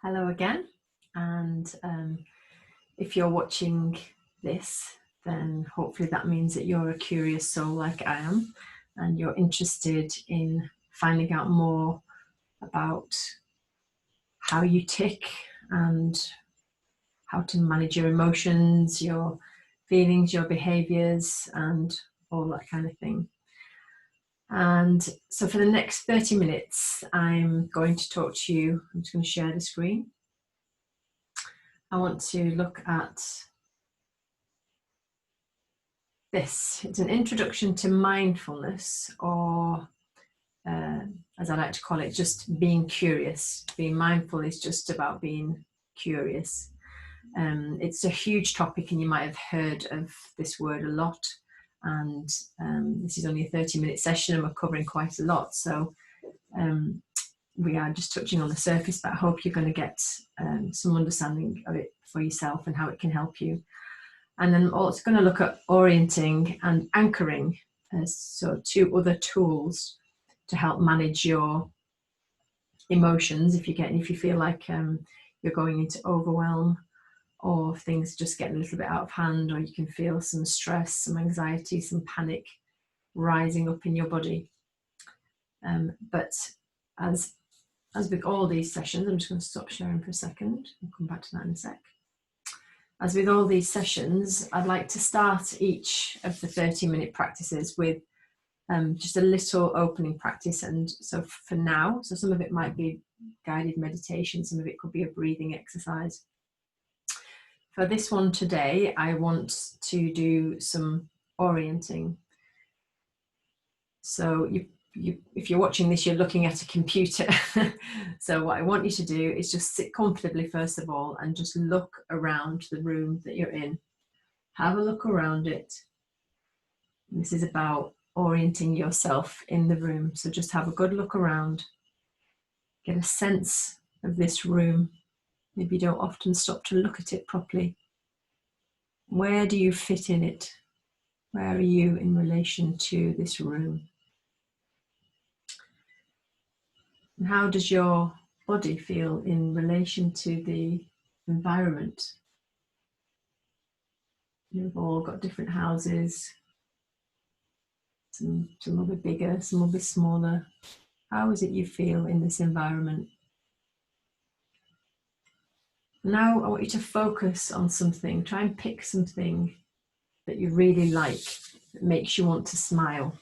Hello again, and if you're watching this, then hopefully that means that you're a curious soul like I am, and you're interested in finding out more about how you tick and how to manage your emotions, your feelings, your behaviors, and all that kind of thing. And so for the next 30 minutes, I'm going to talk to you. I'm just going to share the screen. I want to look at this. It's an introduction to mindfulness, or as I like to call it, just being curious. Being mindful is just about being curious. It's a huge topic, and you might have heard of this word a lot. And this is only a 30-minute session, and we're covering quite a lot. So we are just touching on the surface, but I hope you're going to get some understanding of it for yourself and how it can help you. And then I'm also going to look at orienting and anchoring as so two other tools to help manage your emotions if you feel like you're going into overwhelm, or things just getting a little bit out of hand, or you can feel some stress, some anxiety, some panic rising up in your body. But as with all these sessions, I'm just going to stop sharing for a second. I'll come back to that in a sec. As with all these sessions, I'd like to start each of the 30-minute practices with just a little opening practice. And so for now, so some of it might be guided meditation, some of it could be a breathing exercise. For this one today, I want to do some orienting. So if you're watching this, you're looking at a computer. So what I want you to do is just sit comfortably first of all and just look around the room that you're in. Have a look around it. This is about orienting yourself in the room. So just have a good look around. Get a sense of this room. Maybe you don't often stop to look at it properly. Where do you fit in it? Where are you in relation to this room? And how does your body feel in relation to the environment? You've all got different houses. Some will be bigger, some will be smaller. How is it you feel in this environment? Now I want you to focus on something. Try and pick something that you really like, that makes you want to smile.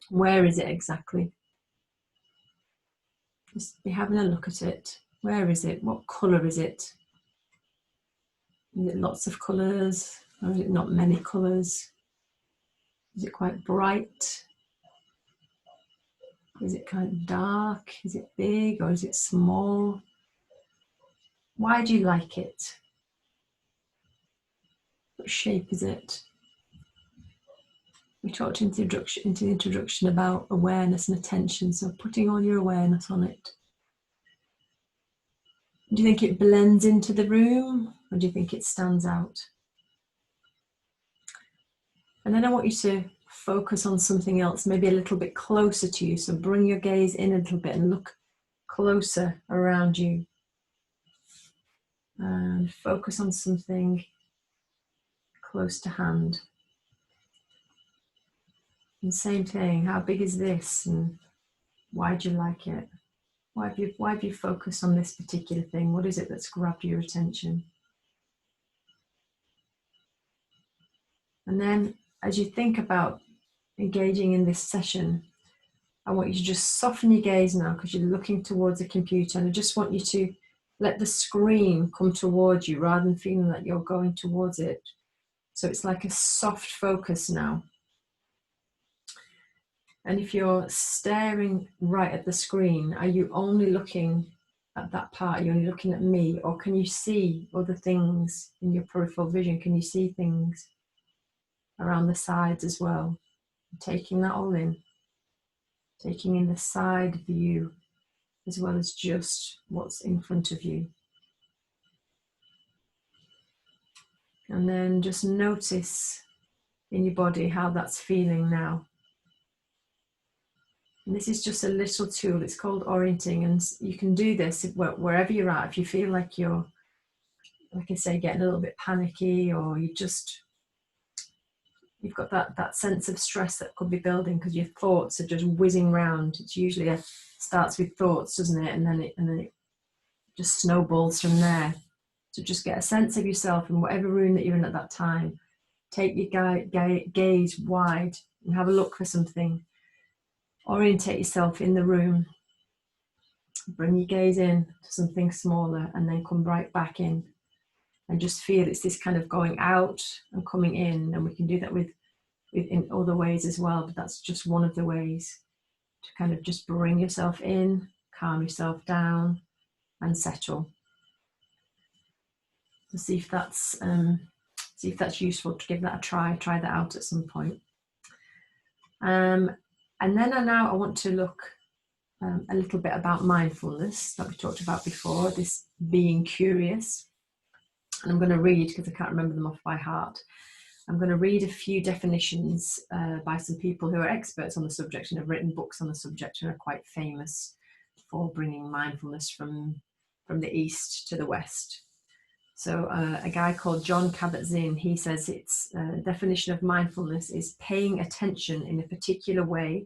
Where is it exactly? Just be having a look at it. Where is it? What colour is it? Is it lots of colours, or is it not many colours? Is it quite bright? Is it kind of dark? Is it big or is it small? Why do you like it? What shape is it? We talked in the introduction about awareness and attention, so putting all your awareness on it. Do you think it blends into the room, or do you think it stands out? And then I want you to focus on something else, maybe a little bit closer to you. So bring your gaze in a little bit and look closer around you. And focus on something close to hand. And same thing, how big is this and why do you like it? Why have you focused on this particular thing? What is it that's grabbed your attention? And then as you think about engaging in this session, I want you to just soften your gaze now, because you're looking towards the computer, and I just want you to let the screen come towards you rather than feeling like you're going towards it. So it's like a soft focus now. And if you're staring right at the screen, are you only looking at that part? Are you only looking at me? Or can you see other things in your peripheral vision? Can you see things around the sides as well? Taking that all in. Taking in the side view as well as just what's in front of you. And then just notice in your body how that's feeling now. And this is just a little tool. It's called orienting, and you can do this wherever you're at. If you feel like you're, like I say, getting a little bit panicky, or you've got that sense of stress that could be building because your thoughts are just whizzing round. It's usually starts with thoughts, doesn't it? And then it just snowballs from there. So just get a sense of yourself in whatever room that you're in at that time. Take your gaze wide and have a look for something. Orientate yourself in the room. Bring your gaze in to something smaller and then come right back in. And just feel it's this kind of going out and coming in. And we can do that with in other ways as well, but that's just one of the ways to kind of just bring yourself in, calm yourself down and settle. So see if that's useful to give that a try that out at some point. And then I want to look a little bit about mindfulness that we talked about before, this being curious. And I'm going to read, because I can't remember them off by heart, I'm going to read a few definitions by some people who are experts on the subject and have written books on the subject and are quite famous for bringing mindfulness from the East to the West. So a guy called Jon Kabat-Zinn, he says its definition of mindfulness is paying attention in a particular way,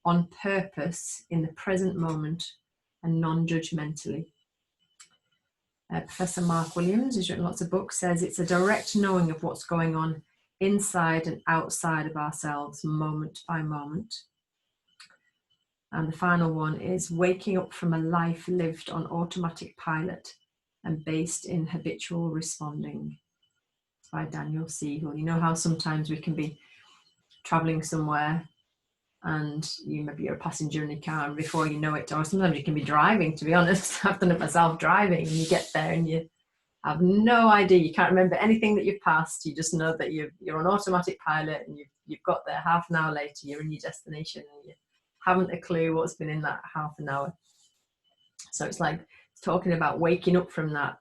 on purpose, in the present moment, and non-judgmentally. Professor Mark Williams, who's written lots of books, says it's a direct knowing of what's going on inside and outside of ourselves, moment by moment. And the final one is waking up from a life lived on automatic pilot and based in habitual responding. It's by Daniel Siegel. You know how sometimes we can be traveling somewhere and maybe you're a passenger in a car, and before you know it, or sometimes you can be driving, to be honest. I've done it myself, driving, and you get there and you have no idea, you can't remember anything that you've passed. You just know that you're on automatic pilot and you've got there half an hour later, you're in your destination and you haven't a clue what's been in that half an hour. So it's like talking about waking up from that,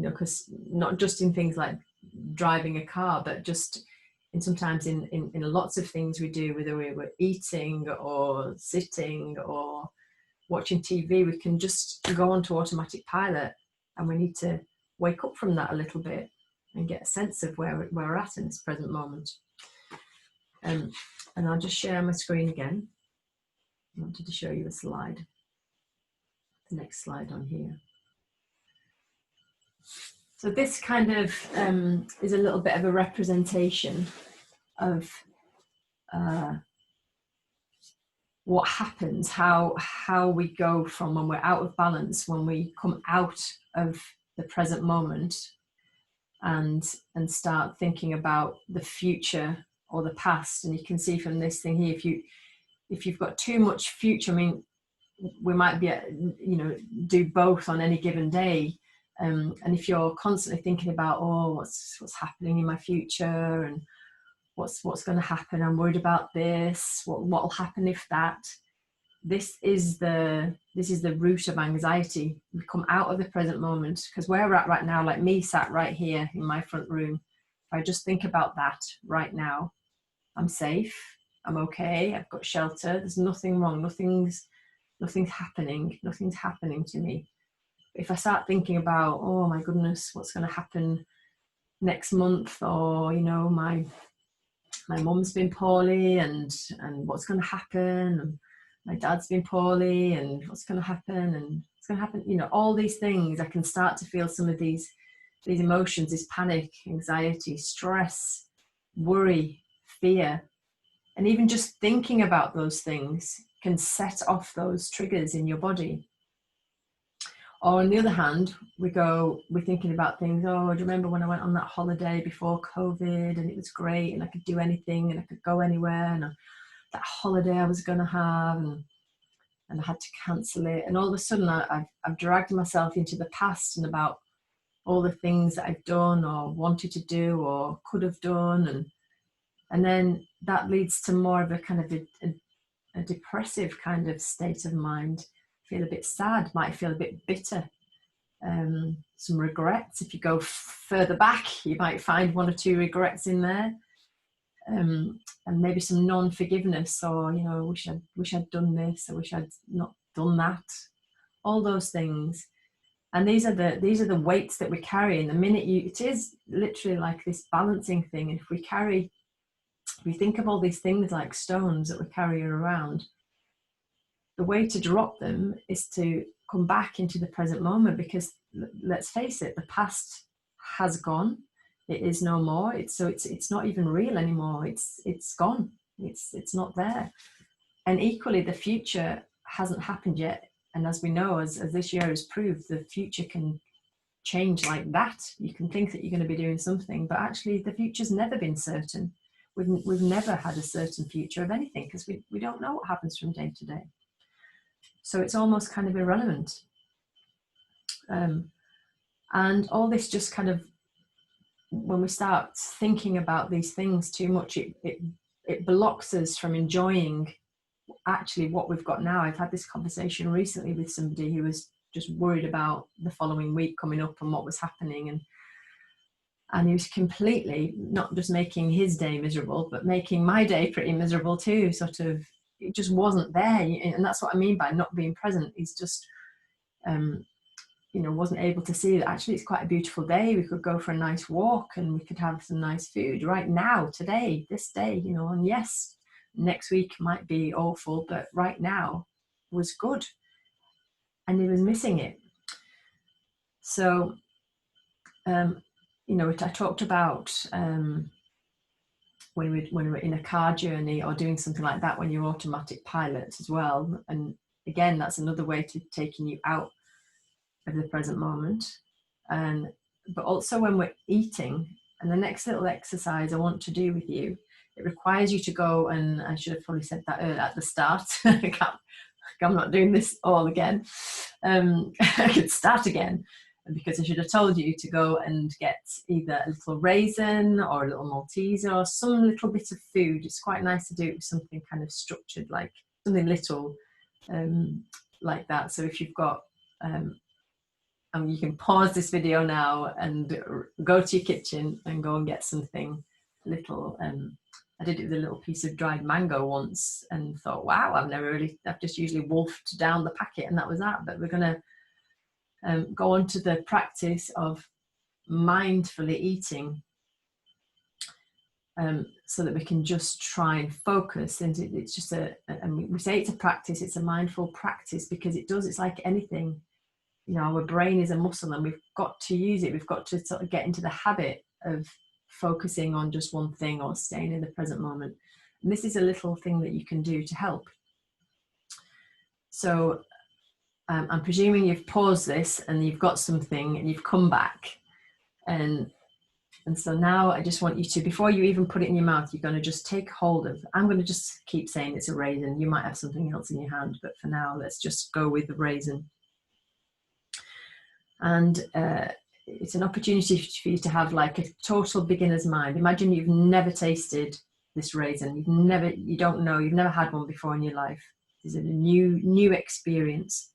because not just in things like driving a car, but just sometimes in lots of things we do, whether we're eating or sitting or watching TV, we can just go onto automatic pilot, and we need to wake up from that a little bit and get a sense of where we're at in this present moment. And I'll just share my screen again. I wanted to show you a slide, the next slide on here. So this kind of is a little bit of a representation of what happens, how we go from when we're out of balance, when we come out of the present moment and start thinking about the future or the past. And you can see from this thing here, if you've got too much future, I mean, we might be, do both on any given day. And if you're constantly thinking about, what's happening in my future and what's going to happen, I'm worried about this, what'll happen if that, this is the root of anxiety. We come out of the present moment, because where we're at right now, like me sat right here in my front room, if I just think about that right now, I'm safe, I'm okay, I've got shelter, there's nothing wrong, nothing's happening to me. If I start thinking about, oh my goodness, what's going to happen next month, or my mum's been poorly and what's going to happen, and my dad's been poorly and what's going to happen, all these things, I can start to feel some of these emotions, this panic, anxiety, stress, worry, fear. And even just thinking about those things can set off those triggers in your body. Or on the other hand, we're thinking about things, do you remember when I went on that holiday before COVID and it was great and I could do anything and I could go anywhere, and that holiday I was going to have, and I had to cancel it. And all of a sudden I've dragged myself into the past and about all the things that I've done or wanted to do or could have done. And then that leads to more of a kind of a depressive kind of state of mind. Feel a bit sad, might feel a bit bitter, some regrets. If you go further back, you might find one or two regrets in there. and maybe some non-forgiveness, or wish I'd done this, I wish I'd not done that, all those things. And these are the weights that we carry. And the minute it is literally like this balancing thing. And if we think of all these things like stones that we're carrying around, the way to drop them is to come back into the present moment, because let's face it, the past has gone. It is no more. It's not even real anymore. It's gone. It's not there. And equally, the future hasn't happened yet. And as we know, as this year has proved, the future can change like that. You can think that you're going to be doing something, but actually the future's never been certain. We've never had a certain future of anything, because we don't know what happens from day to day. So it's almost kind of irrelevant. And all this just kind of, when we start thinking about these things too much, it blocks us from enjoying actually what we've got now. I've had this conversation recently with somebody who was just worried about the following week coming up and what was happening, and he was completely not just making his day miserable, but making my day pretty miserable too. Sort of, it just wasn't there. And that's what I mean by not being present. He's just wasn't able to see that actually it's quite a beautiful day. We could go for a nice walk and we could have some nice food right now, today, this day, and yes, next week might be awful, but right now was good. And he was missing it. So, I talked about when we're in a car journey or doing something like that, when you're automatic pilot as well. And again, that's another way to taking you out of the present moment. But also when we're eating, and the next little exercise I want to do with you, it requires you to go, and I should have probably said that at the start. I'm not doing this all again. I could start again, because I should have told you to go and get either a little raisin or a little Malteser or some little bit of food. It's quite nice to do it with something kind of structured, like something little like that. So if you've got you can pause this video now and go to your kitchen and go and get something little. I did it with a little piece of dried mango once and thought, wow, I've just usually wolfed down the packet and that was that. But we're going to go on to the practice of mindfully eating, so that we can just try and focus. And it's just and we say it's a practice, it's a mindful practice, because it's like anything. Our brain is a muscle and we've got to use it. We've got to sort of get into the habit of focusing on just one thing or staying in the present moment. And this is a little thing that you can do to help. So I'm presuming you've paused this and you've got something and you've come back. And so now I just want you to, before you even put it in your mouth, you're going to just take hold of, I'm going to just keep saying it's a raisin. You might have something else in your hand, but for now, let's just go with the raisin. And it's an opportunity for you to have like a total beginner's mind. Imagine you've never tasted this raisin. You've never had one before in your life. This is a new experience.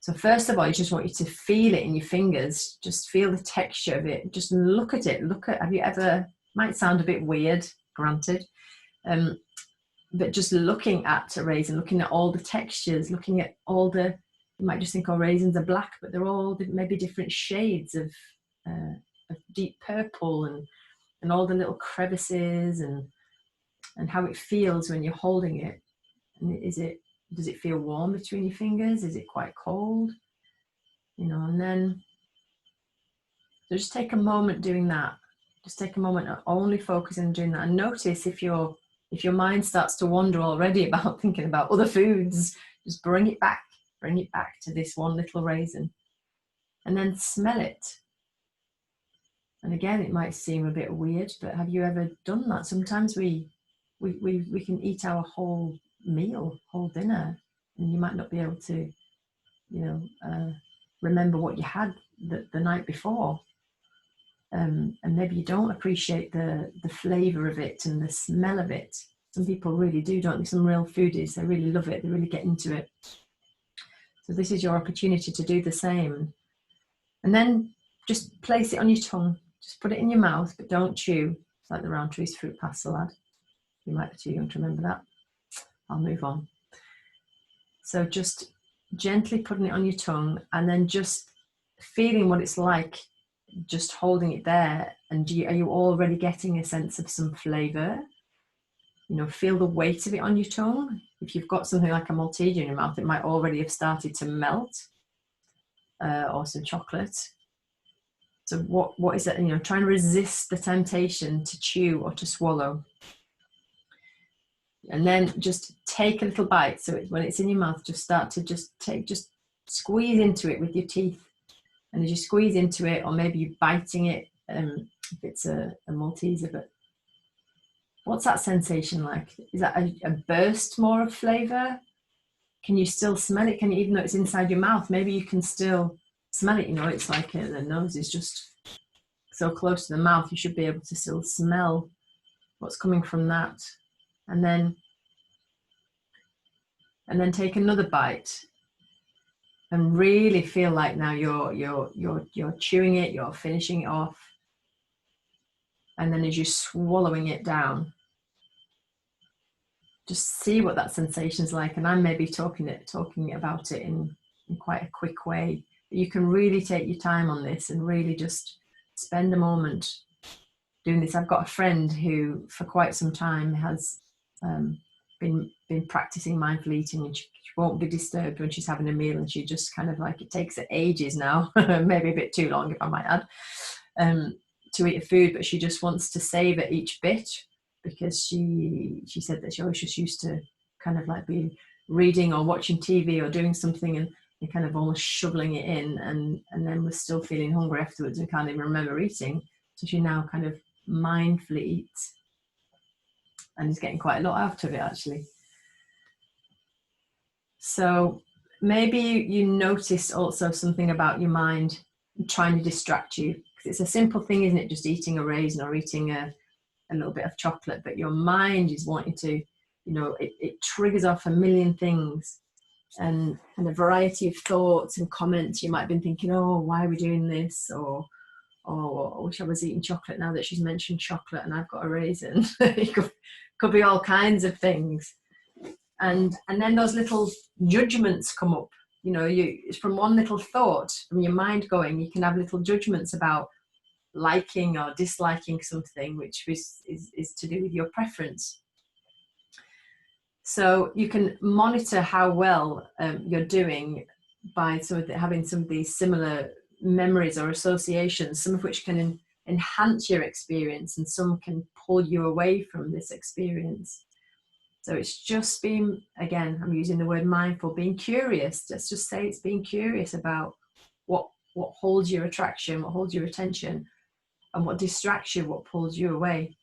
So first of all, I just want you to feel it in your fingers. Just feel the texture of it. Just look at it. Have you ever, might sound a bit weird, granted, but just looking at a raisin, looking at all the textures, looking at all the, you might just think, oh, raisins are black, but they're all maybe different shades of deep purple, and all the little crevices, and how it feels when you're holding it. And does it feel warm between your fingers? Is it quite cold? And then so just take a moment doing that. Just take a moment only focusing on doing that, and notice if your mind starts to wander already about thinking about other foods, just bring it back to this one little raisin, and then smell it. And again, it might seem a bit weird, but have you ever done that? Sometimes we can eat our whole meal, whole dinner, and you might not be able to remember what you had the night before, and maybe you don't appreciate the flavor of it and the smell of it. Some people really do, don't they? Some real foodies, they really love it, they really get into it. So this is your opportunity to do the same. And then just place it on your tongue. Just put it in your mouth, but don't chew. like the Rowntree's fruit past salad. You might be too young to remember that. I'll move on. So just gently putting it on your tongue and then just feeling what it's like, just holding it there. And are you already getting a sense of some flavour? You know, feel the weight of it on your tongue. If you've got something like a Malteser in your mouth, it might already have started to melt, or some chocolate. So what is it? You know, try and resist the temptation to chew or to swallow. And then just take a little bite. So when it's in your mouth, just start to just squeeze into it with your teeth. And as you squeeze into it, or maybe you're biting it, if it's a Malteser, but what's that sensation like? Is that a burst more of flavour? Can you still smell it? Can you, even though it's inside your mouth, maybe you can still smell it? You know, it's like the nose is just so close to the mouth, you should be able to still smell what's coming from that. And then take another bite and really feel like now you're chewing it, you're finishing it off. And then as you're swallowing it down, just see what that sensation is like. And I'm maybe talking about it in quite a quick way. You can really take your time on this and really just spend a moment doing this. I've got a friend who for quite some time has been practicing mindful eating, and she won't be disturbed when she's having a meal, and she just kind of like, it takes her ages now, maybe a bit too long if I might add, to eat a food, but she just wants to savor each bit, because she said that she always just used to kind of like be reading or watching TV or doing something and kind of almost shoveling it in, and then was still feeling hungry afterwards and can't even remember eating. So she now kind of mindfully eats and is getting quite a lot out of it, actually. So maybe you notice also something about your mind trying to distract you, because it's a simple thing, isn't it? Just eating a raisin or eating a little bit of chocolate, but your mind is wanting to, you know, it triggers off a million things and a variety of thoughts and comments. You might have been thinking, oh, why are we doing this? Or I wish I was eating chocolate now that she's mentioned chocolate and I've got a raisin. It could be all kinds of things. And then those little judgments come up. You know, from one little thought, from your mind going, you can have little judgments about liking or disliking something, which is to do with your preference. So you can monitor how well you're doing by having some of these similar memories or associations, some of which can enhance your experience and some can pull you away from this experience. So it's just being, again, I'm using the word mindful, being curious. Let's just say it's being curious about what holds your attraction, what holds your attention, and what distracts you, what pulls you away.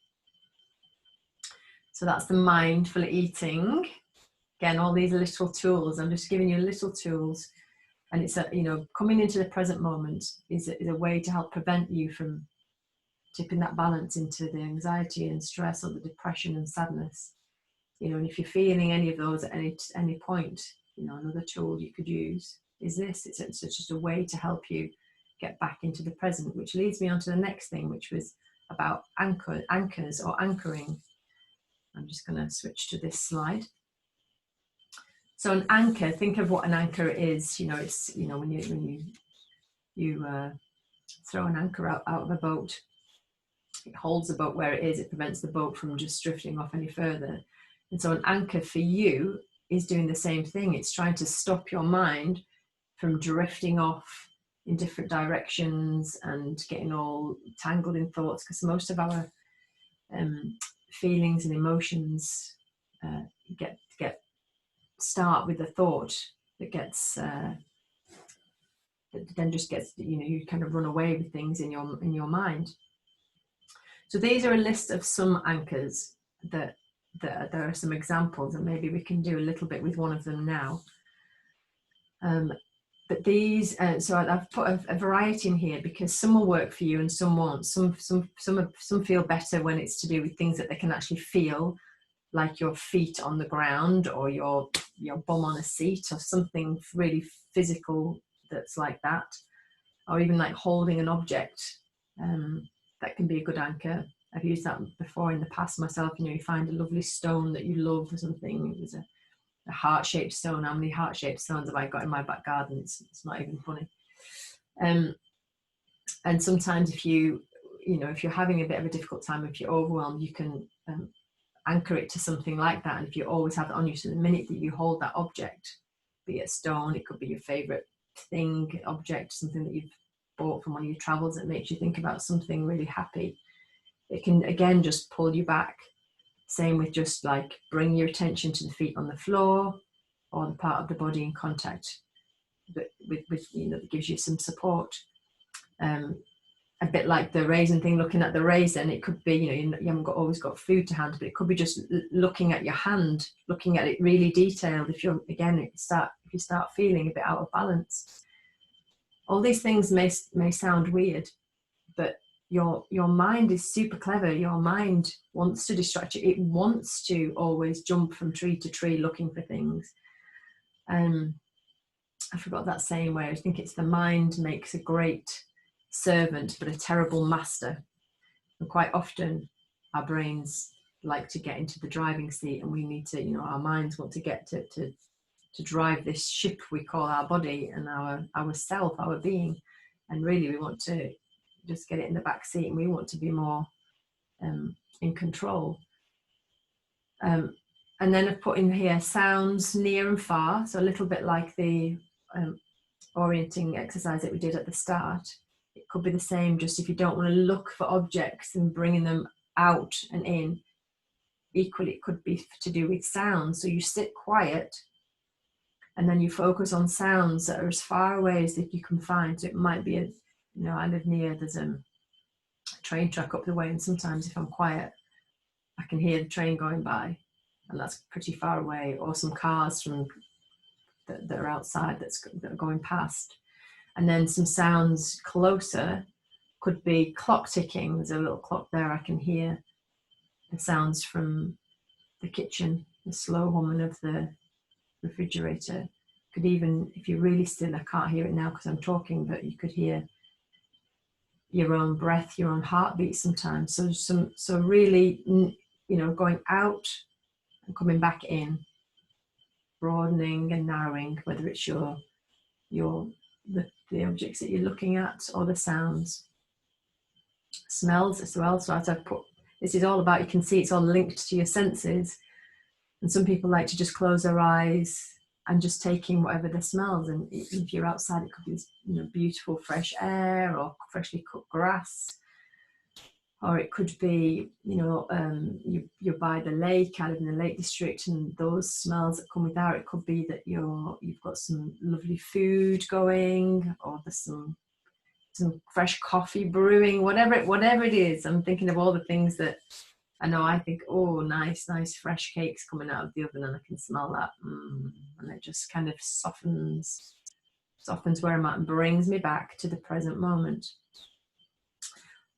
So that's the mindful eating. Again, all these little tools, I'm just giving you little tools. And it's coming into the present moment is a way to help prevent you from tipping that balance into the anxiety and stress or the depression and sadness. You know, and if you're feeling any of those at any point, you know, another tool you could use is this. It's just a way to help you get back into the present, which leads me on to the next thing, which was about anchors or anchoring. I'm just going to switch to this slide. So an anchor, think of what an anchor is. You know, it's, you know, when you throw an anchor out of a boat, it holds the boat where it is. It prevents the boat from just drifting off any further. And so an anchor for you is doing the same thing. It's trying to stop your mind from drifting off in different directions and getting all tangled in thoughts, because most of our feelings and emotions start with a thought that gets that then just gets, you know, you kind of run away with things in your mind. So these are a list of some anchors that there are some examples, and maybe we can do a little bit with one of them now. But these, so I've put a variety in here because some will work for you and some won't. Some feel better when it's to do with things that they can actually feel, like your feet on the ground or your bum on a seat or something really physical that's like that, or even like holding an object. That can be a good anchor. I've used that before in the past myself. You know, you find a lovely stone that you love or something. It was a heart-shaped stone. How many heart-shaped stones have I got in my back garden? It's not even funny. And sometimes if you're having a bit of a difficult time, if you're overwhelmed, you can anchor it to something like that. And if you always have it on you, so the minute that you hold that object, be it a stone, it could be your favorite thing, object, something that you've bought from one of your travels that makes you think about something really happy, it can again just pull you back. Same with just like bring your attention to the feet on the floor or the part of the body in contact with you know, that gives you some support. A bit like the raisin thing, looking at the raisin, it could be, you know, you haven't always got food to hand, but it could be just looking at your hand, looking at it really detailed. If you start feeling a bit out of balance, all these things may sound weird, but your mind is super clever. Your mind wants to distract you. It wants to always jump from tree to tree looking for things. I forgot that saying where I think it's the mind makes a great servant but a terrible master. And quite often our brains like to get into the driving seat, and we need to, you know, our minds want to get to drive this ship we call our body and our self, our being. And really we want to just get it in the back seat, and we want to be more in control. And then I've put in here sounds near and far, so a little bit like the orienting exercise that we did at the start. It could be the same, just if you don't want to look for objects and bringing them out and in. Equally, it could be to do with sounds. So you sit quiet and then you focus on sounds that are as far away as that you can find. So it might be, I live near, there's a train track up the way, and sometimes if I'm quiet, I can hear the train going by, and that's pretty far away, or some cars that are outside that are going past. And then some sounds closer could be clock ticking. There's a little clock there. I can hear the sounds from the kitchen, the slow humming of the refrigerator. Could even, if you're really still, I can't hear it now because I'm talking, but you could hear your own breath, your own heartbeat sometimes. So really, going out and coming back in, broadening and narrowing, whether it's the objects that you're looking at or the sounds. Smells as well. So as I've put, this is all about, you can see it's all linked to your senses. And some people like to just close their eyes and just take in whatever the smells. And if you're outside, it could be beautiful fresh air or freshly cooked grass. Or it could be, you're by the lake, I live in the Lake District, and those smells that come with that. It could be that you've got some lovely food going, or there's some fresh coffee brewing, whatever it is. I'm thinking of all the things that I know. I think, oh, nice fresh cakes coming out of the oven, and I can smell that, and it just kind of softens where I'm at and brings me back to the present moment.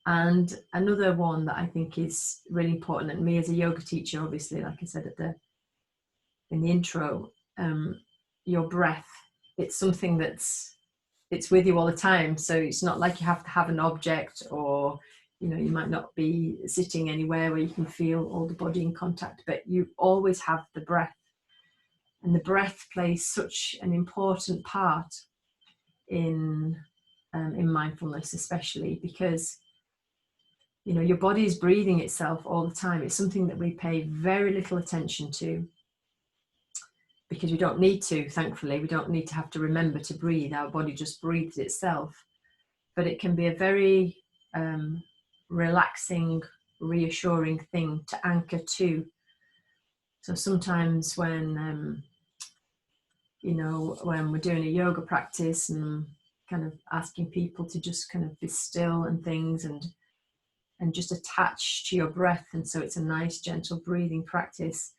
And another one that I think is really important, and me as a yoga teacher, obviously, like I said in the intro, your breath, it's something it's with you all the time. So it's not like you have to have an object, or you might not be sitting anywhere where you can feel all the body in contact, but you always have the breath. And the breath plays such an important part in mindfulness, especially because your body is breathing itself all the time. It's something that we pay very little attention to because we don't need to, thankfully. We don't need to have to remember to breathe. Our body just breathes itself. But it can be a very relaxing, reassuring thing to anchor to. So sometimes when we're doing a yoga practice and kind of asking people to just kind of be still and things and just attach to your breath, and so it's a nice gentle breathing practice.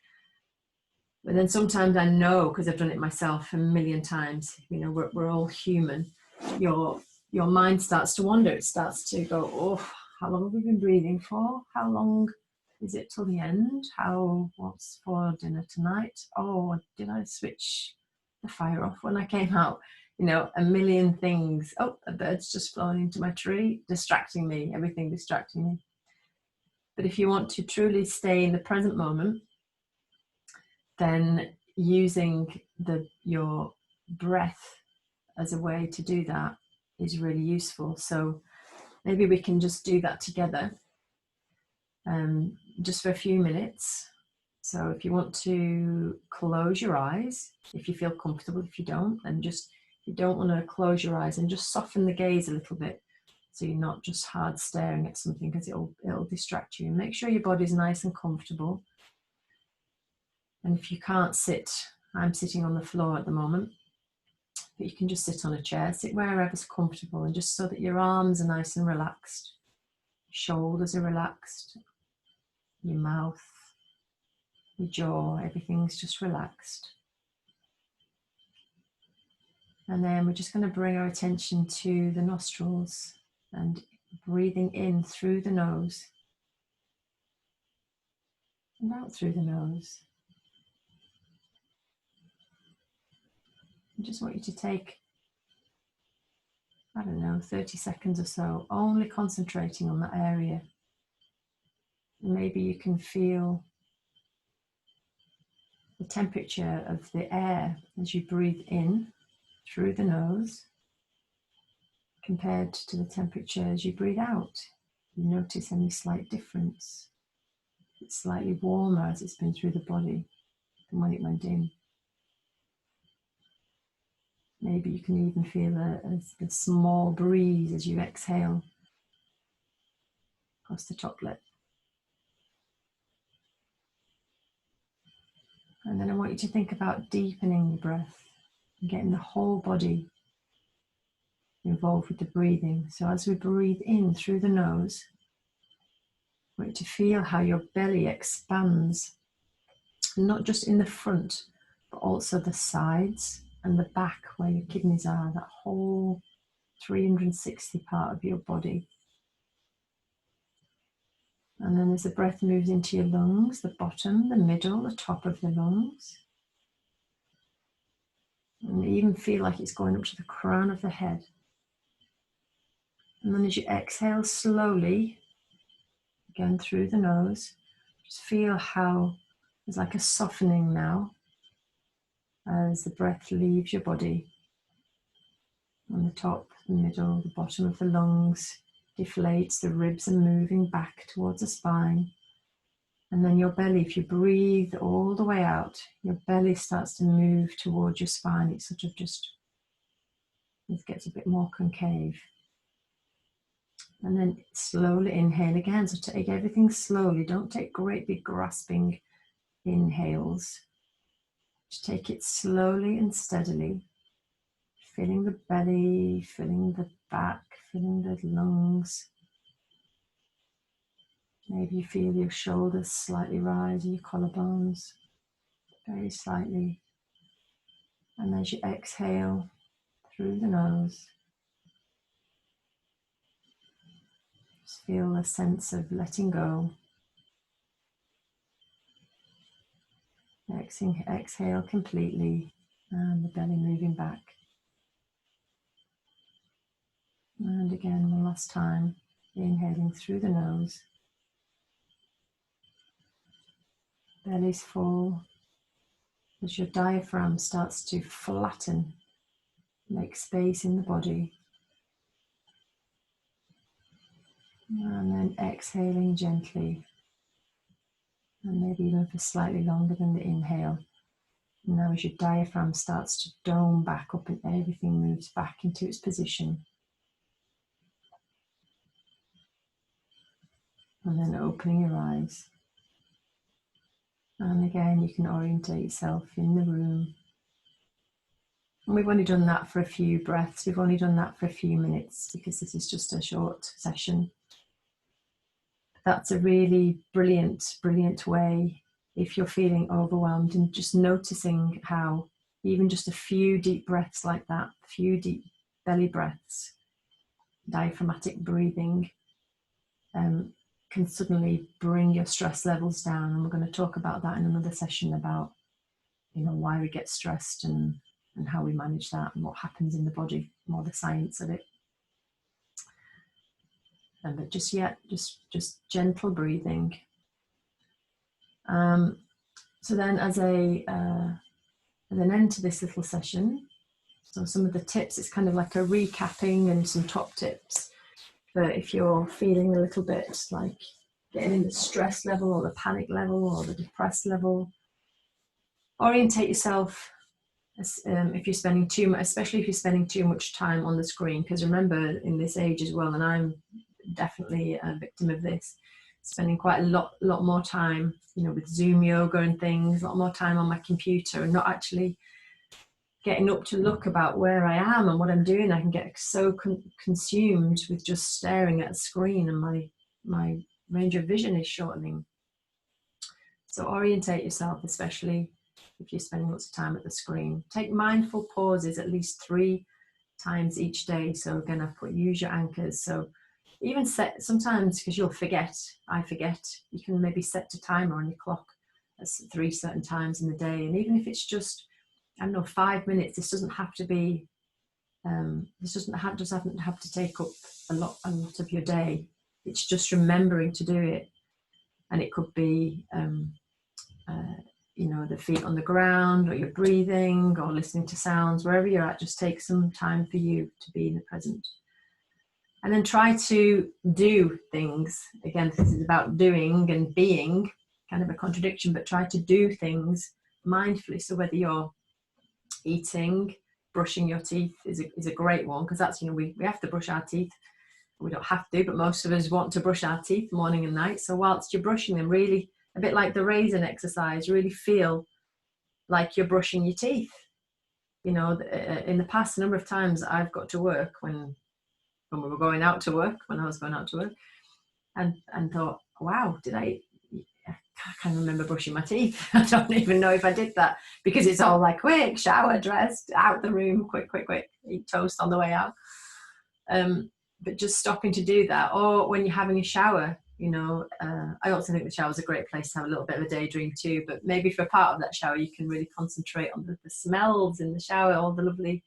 But then sometimes I know, because I've done it myself a million times, we're all human, your mind starts to wander. It starts to go, oh, how long have we been breathing for? How long is it till the end? What's for dinner tonight? Oh, did I switch the fire off when I came out? A million things. Oh, a bird's just flown into my tree, distracting me, everything distracting me. But if you want to truly stay in the present moment, then using your breath as a way to do that is really useful. So maybe we can just do that together, just for a few minutes. So if you want to close your eyes, if you feel comfortable, if you don't, then just, you don't want to close your eyes, and just soften the gaze a little bit, so you're not just hard staring at something, because it'll distract you. And make sure your body's nice and comfortable. And if you can't sit, I'm sitting on the floor at the moment, but you can just sit on a chair, sit wherever's comfortable, and just so that your arms are nice and relaxed, shoulders are relaxed, your mouth, your jaw, everything's just relaxed. And then we're just going to bring our attention to the nostrils and breathing in through the nose and out through the nose. I just want you to take, I don't know, 30 seconds or so, only concentrating on that area. And maybe you can feel the temperature of the air as you breathe in through the nose compared to the temperature as you breathe out. You notice any slight difference. It's slightly warmer as it's been through the body than when it went in. Maybe you can even feel a small breeze as you exhale across the top lip. And then I want you to think about deepening the breath and getting the whole body involved with the breathing. So as we breathe in through the nose, I want you to feel how your belly expands, not just in the front, but also the sides and the back where your kidneys are, that whole 360 part of your body. And then as the breath moves into your lungs, the bottom, the middle, the top of the lungs. And even feel like it's going up to the crown of the head. And then as you exhale slowly, again through the nose, just feel how there's like a softening now as the breath leaves your body. On the top, the middle, the bottom of the lungs deflates, the ribs are moving back towards the spine. And then your belly, if you breathe all the way out, your belly starts to move towards your spine. It sort of just, it gets a bit more concave. And then slowly inhale again. So take everything slowly. Don't take great big grasping inhales. Just take it slowly and steadily. Filling the belly, filling the back, filling the lungs. Maybe you feel your shoulders slightly rise, your collarbones, very slightly. And as you exhale through the nose, just feel a sense of letting go. Exhale completely, and the belly moving back. And again, one last time, inhaling through the nose. Belly's full. As your diaphragm starts to flatten, make space in the body. And then exhaling gently. And maybe even for slightly longer than the inhale. And now as your diaphragm starts to dome back up and everything moves back into its position. And then opening your eyes. And again, you can orientate yourself in the room. And we've only done that for a few breaths. We've only done that for a few minutes because this is just a short session. That's a really brilliant, brilliant way if you're feeling overwhelmed, and just noticing how even just a few deep breaths like that, a few deep belly breaths, diaphragmatic breathing, can suddenly bring your stress levels down. And we're going to talk about that in another session about, why we get stressed and how we manage that and what happens in the body, more the science of it. but just just gentle breathing. So then as an end to this little session, so some of the tips, it's kind of like a recapping and some top tips. But if you're feeling a little bit like getting in the stress level or the panic level or the depressed level, orientate yourself. If you're spending too much, especially if you're spending too much time on the screen, because remember in this age as well, and I'm definitely a victim of this, spending quite a lot more time, you know, with Zoom yoga and things, a lot more time on my computer and not actually getting up to look about where I am and what I'm doing. I can get so consumed with just staring at a screen, and my range of vision is shortening. So orientate yourself, especially if you're spending lots of time at the screen. Take mindful pauses at least 3 times each day. So again, I've put use your anchors. So even set sometimes, because you'll forget, I forget, you can maybe set a timer on your clock at 3 certain times in the day. And even if it's just, I don't know, 5 minutes, this doesn't have to be, this doesn't have to take up a lot of your day. It's just remembering to do it. And it could be, you know, the feet on the ground, or you're breathing, or listening to sounds, wherever you're at. Just take some time for you to be in the present. And then try to do things. Again, this is about doing and being, kind of a contradiction, but try to do things mindfully. So whether you're eating, brushing your teeth is a great one, because that's, you know, we have to brush our teeth. We don't have to, but most of us want to brush our teeth morning and night. So whilst you're brushing them, really, a bit like the raisin exercise, really feel like you're brushing your teeth. You know, in the past, a number of times I've got to work when we were going out to work, when I was going out to work, and thought, wow, I can't remember brushing my teeth. I don't even know if I did that, because it's all like quick, shower, dressed, out the room, quick, eat toast on the way out. But just stopping to do that, or when you're having a shower, you know, I also think the shower is a great place to have a little bit of a daydream too, but maybe for part of that shower, you can really concentrate on the smells in the shower, all the lovely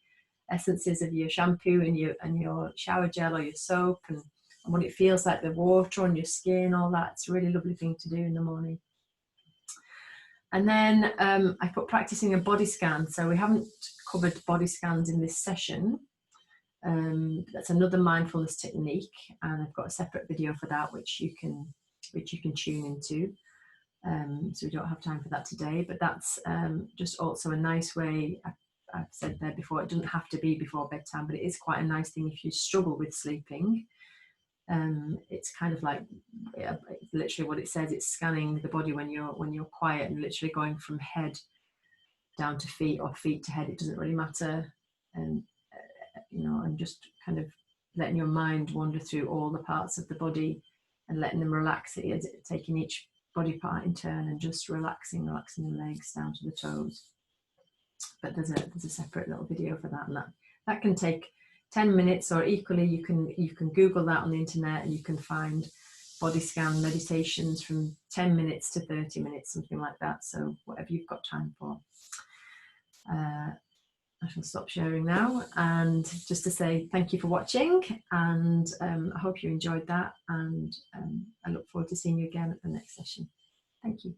essences of your shampoo and your shower gel or your soap, and what it feels like, the water on your skin, all that. It's a really lovely thing to do in the morning. And then I put practicing a body scan. So we haven't covered body scans in this session. That's another mindfulness technique, and I've got a separate video for that, which you can tune into. So we don't have time for that today, but that's just also a nice way. I've said there before, it doesn't have to be before bedtime, but it is quite a nice thing if you struggle with sleeping. It's kind of like, literally what it says, it's scanning the body when you're quiet, and literally going from head down to feet, or feet to head, it doesn't really matter. And you know, and just kind of letting your mind wander through all the parts of the body and letting them relax, taking each body part in turn and just relaxing the legs down to the toes. But there's a separate little video for that, and that can take 10 minutes, or equally you can Google that on the internet, and you can find body scan meditations from 10 minutes to 30 minutes, something like that. So whatever you've got time for. I shall stop sharing now, and just to say thank you for watching, and I hope you enjoyed that, and I look forward to seeing you again at the next session. Thank you.